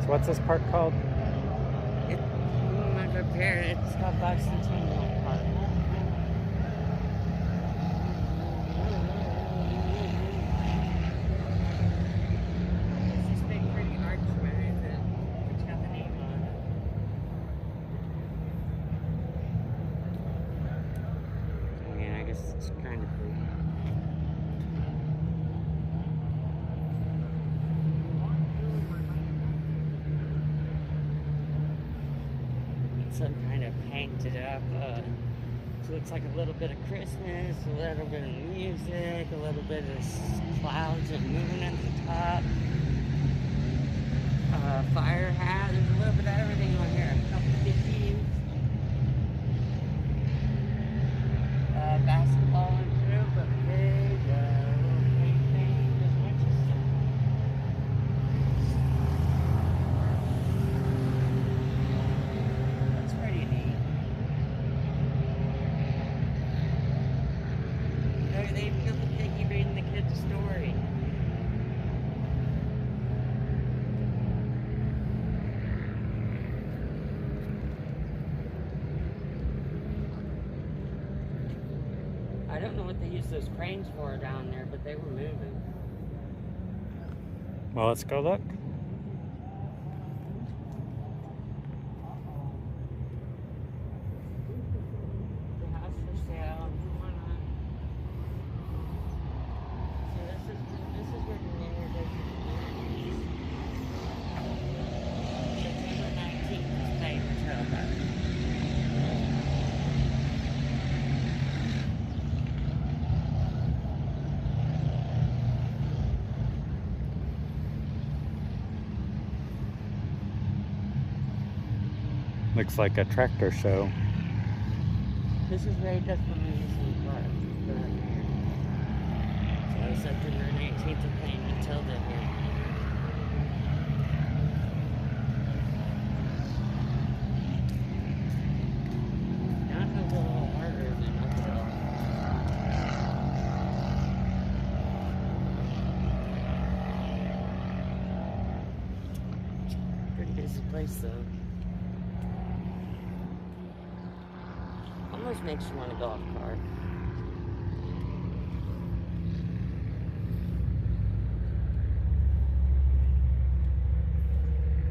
So what's this park called? It's called Bicentennial Park. It's this big pretty archway that's got the name on it. I mean, I guess it's kind of pretty. Some kind of painted up, so looks like a little bit of Christmas, a little bit of music, a little bit of clouds and moon at the top. Fire hat, there's a little bit of everything on here. A couple of teams. Basketball and group, a big little painting. There's a bunch of stuff. That's pretty neat. They even got the piggy reading the kids a story. I don't know what they use those cranes for down there, but they were moving. Well, let's go look. The house for sale. So this is where the New Year's is. September 19th is paper telephone. Looks like a tractor show. This is where he does the Madison Park. So September 19th to paint Matilda here. That was a little harder than Uphill. Pretty busy place though. Almost makes you want a golf cart.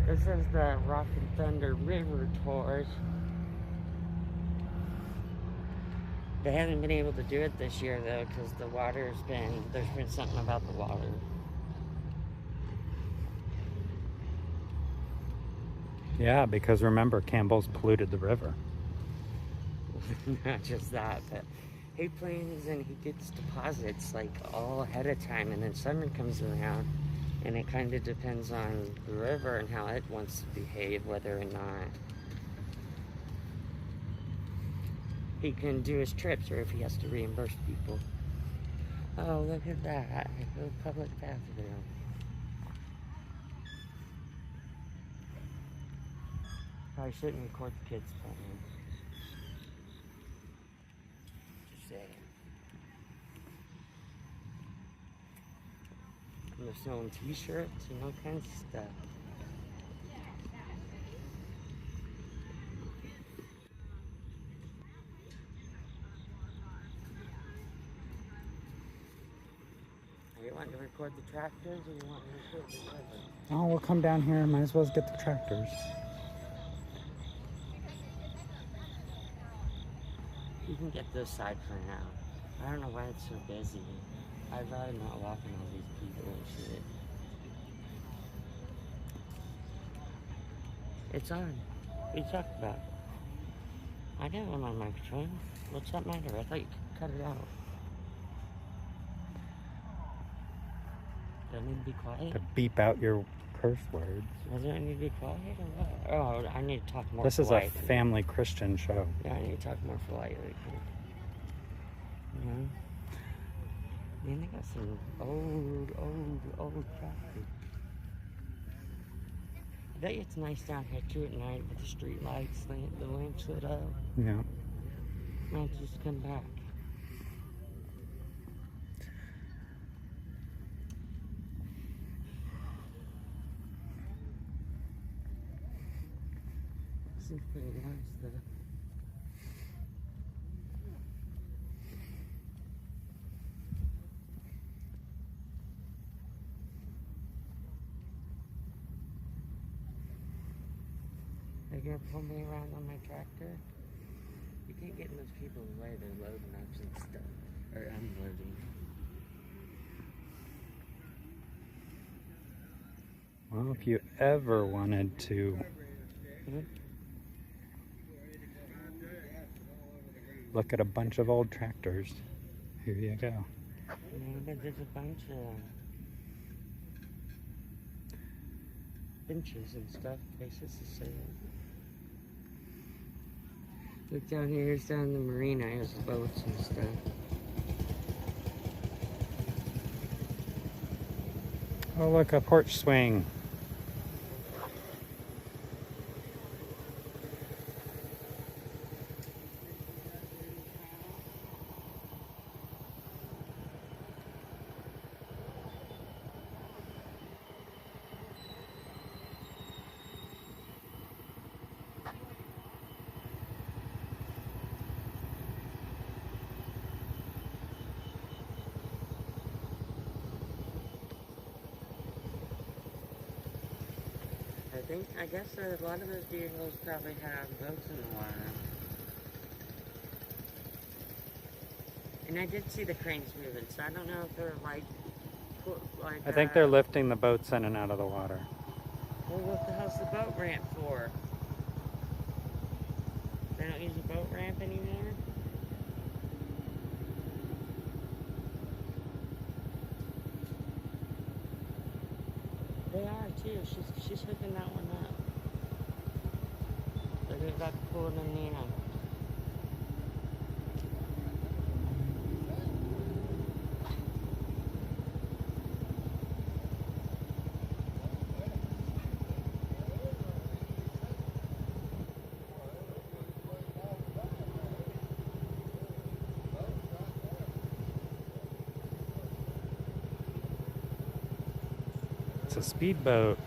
This is the Rock and Thunder River Tours. They haven't been able to do it this year though, because there's been something about the water. Yeah, because remember, Campbell's polluted the river. Not just that, but he plans and he gets deposits like all ahead of time, and then summer comes around and it kind of depends on the river and how it wants to behave, whether or not he can do his trips or if he has to reimburse people. Oh, look at that, the public bathroom. Probably shouldn't record the kids playing. And they're selling t-shirts and all kinds of stuff. Are you wanting to record the tractors or you want to record the river? Oh, we'll come down here. Might as well get the tractors. You can get this side for now. I don't know why it's so busy. I'd rather not walking all these people and shit. It's on. What are you talking about? I got one on my microphone. What's that matter? I thought you could cut it out. Do I need to be quiet? To beep out your curse words. Do I need to be quiet or what? Oh, I need to talk more This is a politely. family Christian show. Yeah, I need to talk more politely. You know? Man, they got some old tractors. I bet you it's nice down here too at night with the street lights, the lamps lit up. Yeah. Might just come back. Madison's pretty nice though. They're gonna pull me around on my tractor. You can't get in those people's way, they're loading up and stuff. Or unloading. Well, if you ever wanted to look at a bunch of old tractors, here you go. Yeah, but there's a bunch of benches and stuff, places to sit. Look down here, here's down the marina, there's boats and stuff. Oh, look, a porch swing. I guess a lot of those vehicles probably have boats in the water. And I did see the cranes moving, so I don't know if they're like I think they're lifting the boats in and out of the water. Well, what the hell's the boat ramp for? They don't use a boat ramp anymore? They are too. She's hooking that one up. They're about to pull it in the end. It's a speedboat.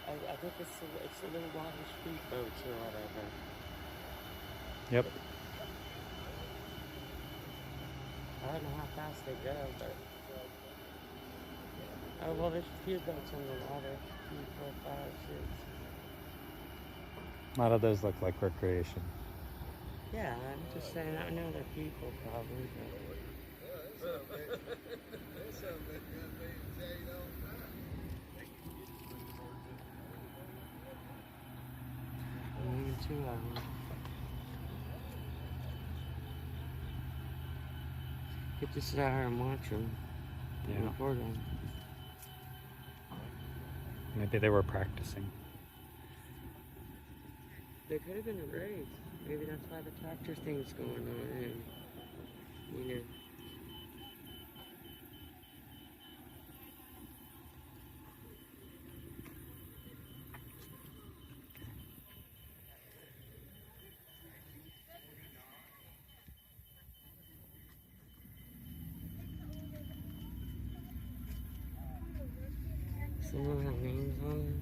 I think it's a little water speedboat or whatever. Yep. I don't know how fast they go, but... Oh, well, there's a few boats on the water. 2, 4, 5, 6. A lot of those look like recreation. Yeah, I'm just saying, I know they're people probably, but... Only 2 of them. Get to sit out here and watch them. Yeah. And record them. Maybe they were practicing. There could have been a race. Maybe that's why the tractor thing's going on. And, you know. Some of them have names on them.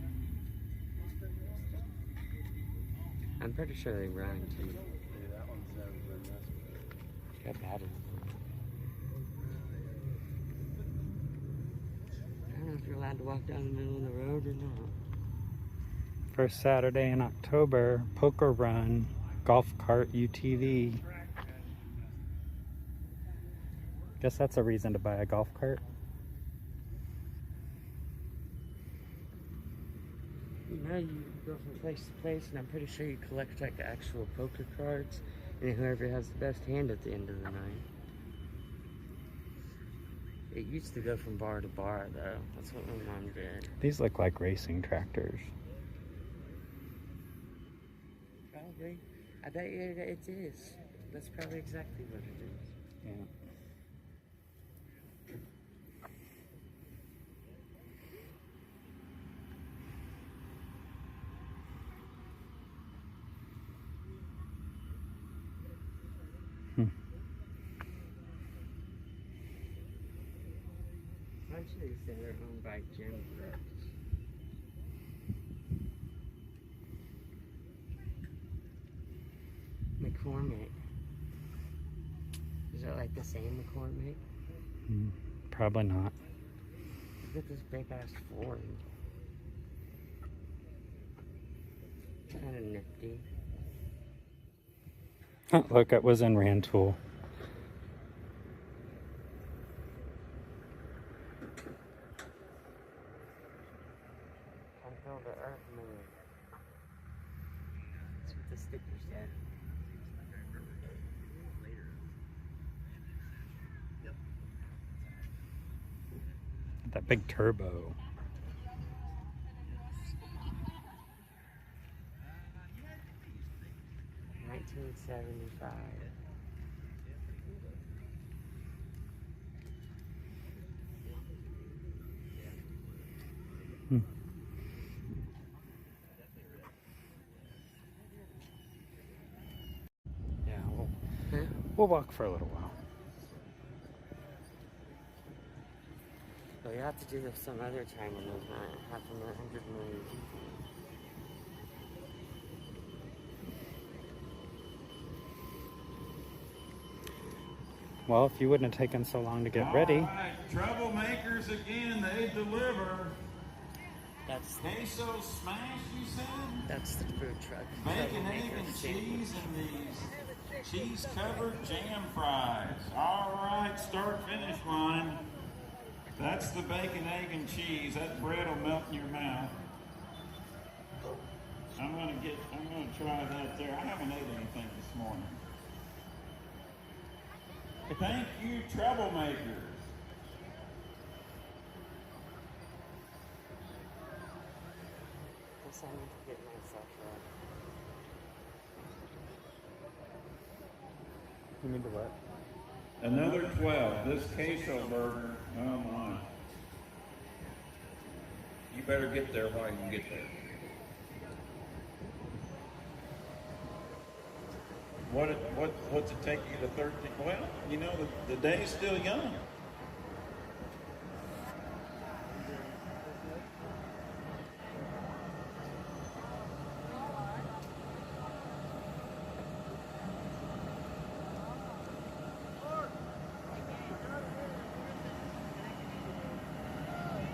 I'm pretty sure they run too. Yeah, that one's never been this. Got Madison. I don't know if you're allowed to walk down the middle of the road or not. First Saturday in October, poker run, golf cart UTV. Guess that's a reason to buy a golf cart. You know, you go from place to place, and I'm pretty sure you collect like actual poker cards, and whoever has the best hand at the end of the night. It used to go from bar to bar, though. That's what my mom did. These look like racing tractors. Probably. I bet you it is. That's probably exactly what it is. Yeah. Usually they're owned by Jim Brooks. McCormick. Is it like the same McCormick? Probably not. Look at this big ass Ford. Kind of nifty. Look, it was in Rantoul. Until the earth moves. That's what the sticker said. That big turbo. $1975. Yeah, we'll walk for a little while. But you have to do this some other time when there's not half a 100 million people. Well, if you wouldn't have taken so long to get ready. All right, troublemakers again, they deliver. That's Queso smash, you said? that's the food truck. Bacon, egg, and cheese, and these cheese-covered jam fries. All right, start-finish line. That's the bacon, egg, and cheese. That bread will melt in your mouth. I'm gonna try that there. I haven't ate anything this morning. Thank you, troublemakers. Guess I need to get myself right. You mean to what? Another 12. This queso burger. Oh my. You better get there while you can get there. What's it take you to 13? Well, you know, the day's still young.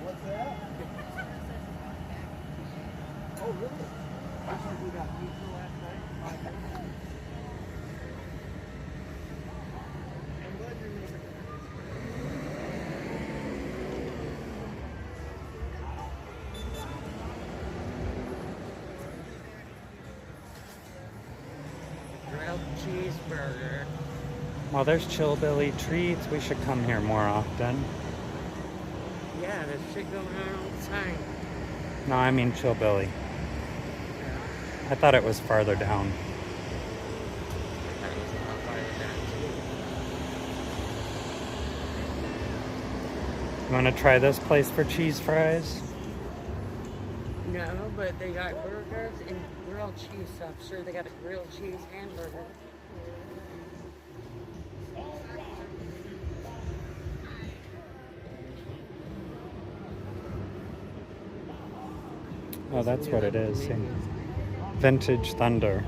What's that? Oh, really? Looks like we got pizza last night. I'm glad you're making it. Grilled cheeseburger. Well, there's Chillbilly Treats. We should come here more often. Yeah, there's shit going on all the time. No, I mean Chillbilly. I thought it was farther down. That was a lot farther down, too. You want to try this place for cheese fries? No, but they got burgers and grilled cheese, so I'm sure they got a grilled cheese hamburger. Oh, that's what it is. See? Vintage Thunder.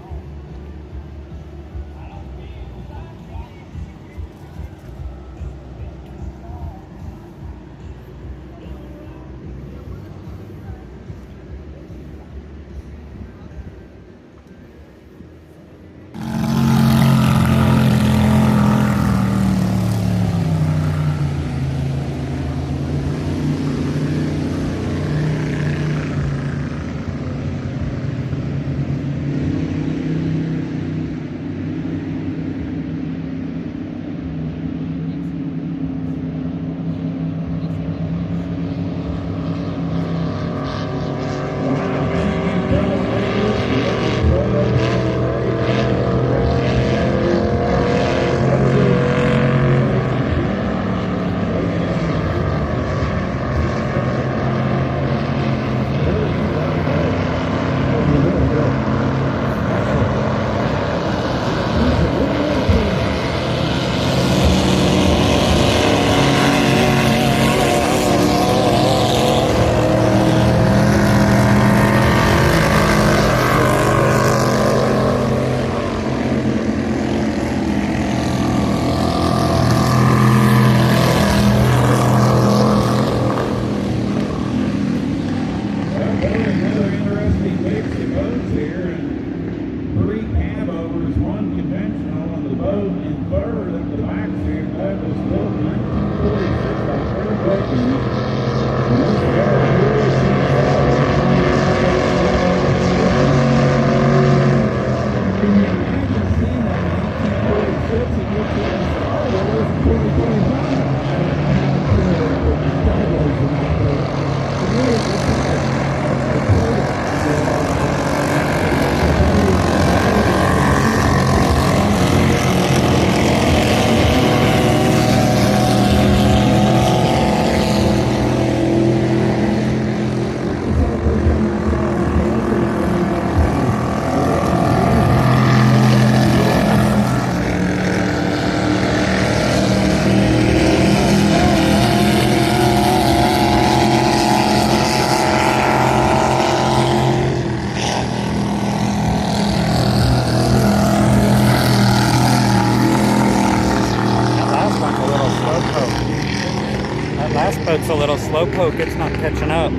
a little slowpoke, it's not catching up.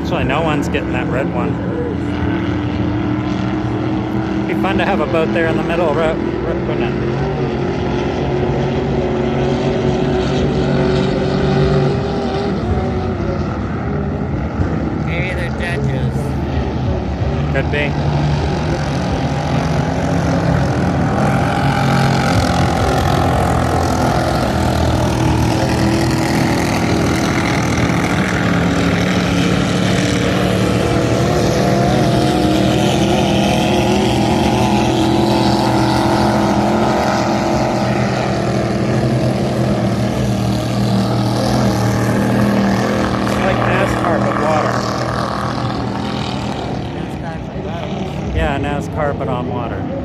Actually, no one's getting that red one. Be fun to have a boat there in the middle, wouldn't it? Maybe they're judges. Could be. Yeah, NASCAR, but on water.